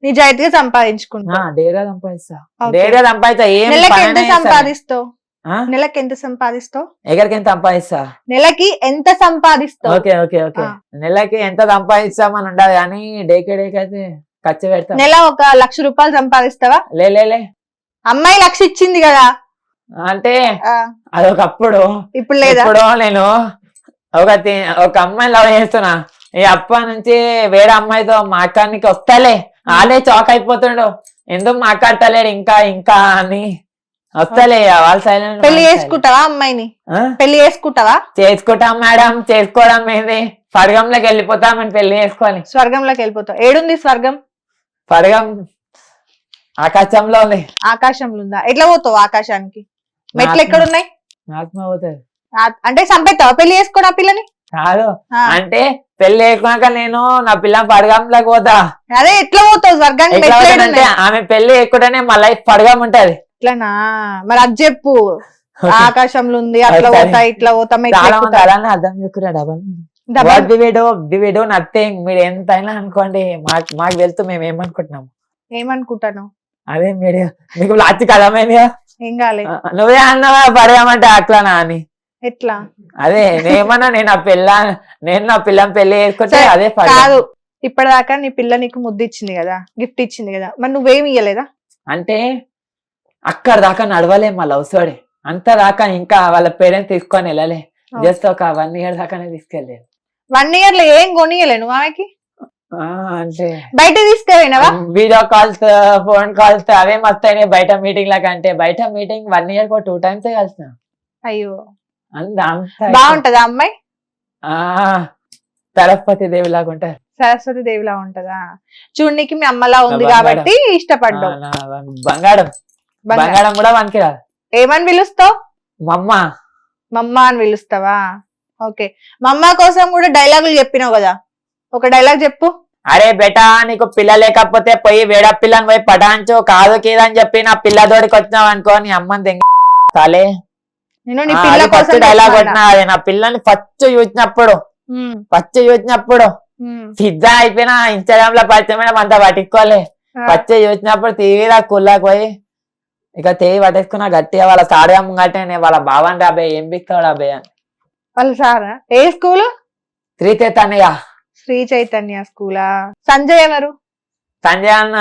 నిజాయితీగా సంపాదించుకుంటా. డేగా సంపాదిస్తా, Okay. డేగా సంపాదిస్తా. ఏం నెలకి ఎంత పనైనా చేస్తా. సంపాదిస్తావు? నెలకి ఎంత సంపాదిస్తావు? ఎక్కడికి ఎంత సంపాదిస్తా? నెలకి ఎంత సంపాదిస్తావు? Okay okay okay. నెలకి ఎంత సంపాదిస్తామని ఉండదు కానీ డేకే అయితే ఖర్చు పెడతా. నెల 1,00,000 రూపాయలు సంపాదిస్తావా? లే అమ్మాయి 1,00,000 ఇచ్చింది కదా. అంటే ఆ, అదొకప్పుడు. ఇప్పుడు లేదా? ఇప్పుడు నేను ఒక అమ్మాయిని లవ్ చేస్తున్నా. ఈ అప్ప నుంచి వేరే అమ్మాయితో మాట్లాడడానికి వస్తలే. వాళ్ళే చాక్ అయిపోతుండు, ఎందుకు మాట్లాడతలేడు ఇంకా ఇంకా అని. వస్తలే వాళ్ళ సైలెంట్. పెళ్లి చేసుకుంటావా అమ్మాయిని? పెళ్లి చేసుకుంటావా? చేసుకుంటాం మేడం. చేసుకోవడం ఏంది, స్వర్గంలోకి వెళ్ళిపోతామని పెళ్లి చేసుకోవాలి. స్వర్గంలోకి వెళ్ళిపోతావు. ఏడుంది స్వర్గం? స్వర్గం ఆకాశంలో ఉంది. ఆకాశంలో ఉందా? ఎట్లా పోతావు ఆకాశానికి? మెట్లు ఎక్కడున్నాయి? ఆత్మ పోతుంది. అంటే చంపేస్తావా పెళ్లి చేసుకోవడం ఆ పిల్లని? కాదు, అంటే పెళ్లి చేసుకున్నాక నేను నా పిల్ల పడగంలోకి పోతా. అదే ఎట్లా పోతావు స్వర్గానికి? ఎట్లా మెట్లు పోతానంటే ఏడున్నాయి? ఆమె పెళ్లి ఎక్కువనే మా లైఫ్ పడగం ఉంటది. ఇట్లానా? మరి అది చెప్పు. ఆకాశంలో ఉంది, అట్లా ఒకసారి పోతా ఇట్లా పోతా మెట్లు చాలా మంది ఎక్కుతా. అలానే అర్థం చేసుకున్నాడు. నథింగ్. మీరు ఎంతైనా అనుకోండి, మాకు వెళ్తూ మేము ఏమనుకుంటున్నాము. ఏమనుకుంటాను? అదే మీరు మీకు లాస్ట్ కదమైందిగా. ఏం కాలే. నువ్వే అన్నావా పడగమంటే అట్లానా అని. ఎట్లా? అదే నేనేమన్నా నేను నా పిల్లని పెళ్లి చేసుకుంటే సరే, అదే పడగం. కాదు, ఇప్పటిదాకా నీ పిల్ల నీకు ముద్దు ఇచ్చింది కదా, గిఫ్ట్ ఇచ్చింది కదా, మరి నువ్వేమి ఇయ్యలేదా? అంటే అక్కడ దాకా నడవలే మా లవ్ స్టోరీ. అంత దాకా ఇంకా వాళ్ళ పేరెంట్స్ తీసుకొని వెళ్ళలే. జస్ట్ ఒక 1 year దాకానే తీసుకెళ్ళలేదు. 1 year లో ఏం కొనియలే నువ్వు ఆమెకి? అంటే బయట తీసుకుపోయినావా? వీడియో కాల్స్, ఫోన్ కాల్స్ అవే మస్తాయి. బయట మీటింగ్ లాగా అంటే బయట మీటింగ్ 1 year 2 times కలిసిన. అయ్యో, అంత బాగుంటదా అమ్మాయి? సరస్వతి దేవి లాగా ఉంటారు. సరస్వతి దేవిలా ఉంటదా? చూడనికి మీ అమ్మలా ఉంది కాబట్టి ఇష్టపడ్డావు. బంగారం కూడా మనకి రాదు. ఏమని పిలుస్తావు? మమ్మ అని పిలుస్తావా? ఓకే, మమ్మ కోసం కూడా డైలాగులు చెప్పినావు కదా, ఒక డైలాగ్ చెప్పు. అరే బేటా, నీకు పిల్ల లేకపోతే పోయి వేడ పిల్లని పోయి పటాంచు, కాదు కీదని చెప్పి నా పిల్లతోడికి వచ్చినావు అనుకో, నీ అమ్మని తెంగాలే. నేను నీ పిల్ల కోసం డైలాగ్ కొట్టినా. అదే నా పిల్లని ఫస్ట్ చూసినప్పుడు పిజ్జా అయిపోయినా ఇన్స్టాగ్రామ్ లో పరిచయం అంతా పట్టుకోలే. ఫస్ట్ చూసినప్పుడు తీరా కుల్లాకి పోయి ఇక తేయి పట్టేసుకున్నా గట్టిగా. వాళ్ళ సాడిగా ముంగటే వాళ్ళ బావని రాబోయే ఏం బిక్తాడు అబ్బాయి అని. వాళ్ళ సారా? ఏ స్కూల్? శ్రీ చైతన్య స్కూలా? సంజయ్ ఎవరు? సంజయ్ అన్న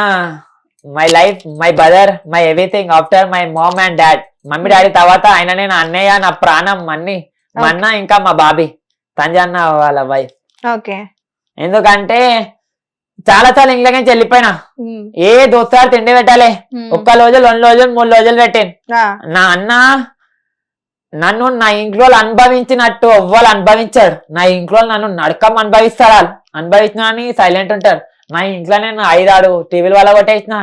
my life, my brother, my everything after my mom and dad. Mummy daddy తర్వాత ఆయననే నా అన్నయ్య, నా ప్రాణం అన్ని. మా అన్న ఇంకా మా బాబీ. సంజయ్ అన్న వాళ్ళ వైఫ్. ఓకే. ఎందుకంటే చాలా ఇంట్లో నుంచి వెళ్ళిపోయినా. ఏ దోస్తాడు తిండి పెట్టాలి. 1 రోజు 2 రోజులు 3 రోజులు పెట్టాను. నా అన్న నన్ను నా ఇంట్లో అనుభవించినట్టు ఎవ్వరు అనుభవించాడు. నా ఇంట్లో నన్ను నడకం అనుభవిస్తారు. వాళ్ళు అనుభవించినా అని సైలెంట్ ఉంటారు. నా ఇంట్లో నేను 5-6 టీవీల వల్ల కొట్టేసిన,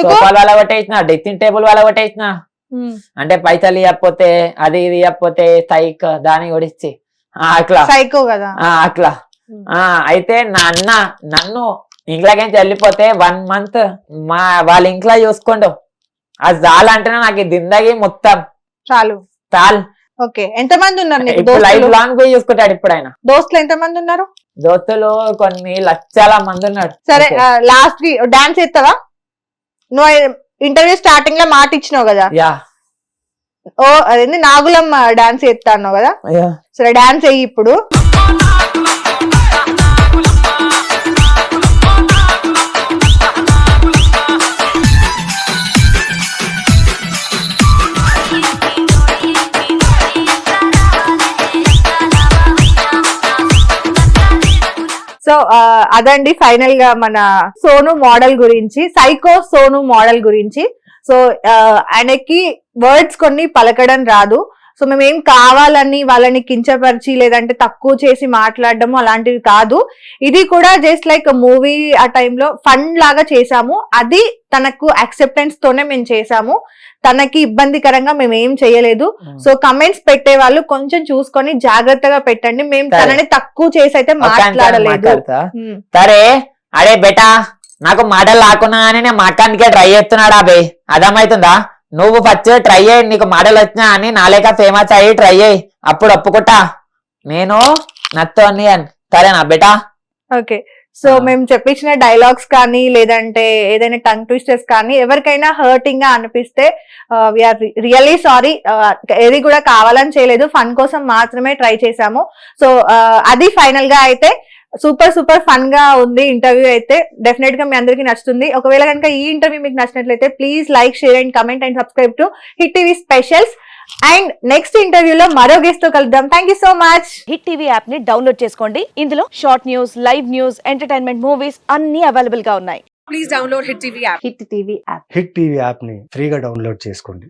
సోఫాల వల్ల కొట్టేసిన, డ్రెస్సింగ్ టేబుల్ వల్ల కొట్టేసిన. అంటే పైసలు ఇవ్వకపోతే అది ఇది ఇవ్వకపోతే సైక్ దాన్ని కొడిచ్చి అట్లా సైకో కదా అట్లా. అయితే నా అన్న నన్ను ఇంట్లోకి వెళ్ళిపోతే 1 month వాళ్ళ ఇంట్లో చూసుకోండు. అది చాలంటేనే నాకు జిందగీ మొత్తం చాలు. ఓకే, ఎంత మంది ఉన్నారు లైఫ్ లాంగ్ పోయి చూసుకుంటాడు. ఇప్పుడు ఆయన దోస్తులు ఎంత మంది ఉన్నారు? దోస్తులు కొన్ని లక్షల మంది ఉన్నాడు. సరే, లాస్ట్ కి డాన్స్ చేస్తావా? నువ్వు ఇంటర్వ్యూ స్టార్టింగ్ లో మాట ఇచ్చినావు కదా, అదేంది నాగులమ్మ డాన్స్ చేస్తా అన్నావు కదా. సరే, డాన్స్ చెయ్యి ఇప్పుడు. సో అదండి ఫైనల్ గా మన సోను మోడల్ గురించి, సైకో సోను మోడల్ గురించి. సో ఆయనకి వర్డ్స్ కొన్ని పలకడం రాదు. సో మేమేం కావాలని వాళ్ళని కించపరిచి లేదంటే తక్కువ చేసి మాట్లాడడము అలాంటివి కాదు. ఇది కూడా జస్ట్ లైక్ మూవీ ఆ టైంలో ఫన్ లాగా చేసాము. అది తనకు యాక్సెప్టెన్స్ తోనే మేము చేసాము. తనకి ఇబ్బందికరంగా మేము ఏం చేయలేదు. సో కమెంట్స్ పెట్టే వాళ్ళు కొంచెం చూసుకొని జాగ్రత్తగా పెట్టండి. మేము తనని తక్కువ చేసి అయితే మాట్లాడలేదు. సరే, అరే బేటా, నాకు మాటలు రాకున్నా అని నేను మాట్లాడికే ట్రై చేస్తున్నాడు అబ్బాయి, అర్థమవుతుందా? నువ్వు ఫస్ట్ ట్రై అయ్యి, నీకు మాటలు వచ్చినా అని నా లేక ఫేమస్ అయ్యి ట్రై అయ్యి, అప్పుడు ఒప్పుకుంటా నేను నచ్చని అని. సరేనా బేటా? ఓకే. సో మేము చెప్పించిన డైలాగ్స్ కానీ లేదంటే ఏదైనా టంగ్ ట్విస్టర్స్ కానీ ఎవరికైనా హర్టింగ్ గా అనిపిస్తే వీఆర్ రియల్లీ సారీ. ఏది కూడా కావాలని చేయలేదు, ఫన్ కోసం మాత్రమే ట్రై చేశాము. సో అది ఫైనల్ గా అయితే సూపర్ ఫన్ గా ఉంది ఇంటర్వ్యూ అయితే. డెఫినెట్ గా మీ అందరికీ నచ్చుతుంది. ఒకవేళ కనుక ఈ ఇంటర్వ్యూ మీకు నచ్చినట్లయితే please like, share and comment and subscribe to hit TV specials. And next ఇంటర్వ్యూలో మరో గెస్ట్ తో కలుద్దాం. Thank you so much. Hit TV app ని డౌన్లోడ్ చేసుకోండి. ఇందులో short news, live news, entertainment movies అన్ని అవైలబుల్ గా ఉన్నాయి. హిట్ టీవీ యాప్ ని ఫ్రీగా డౌన్లోడ్ చేసుకోండి.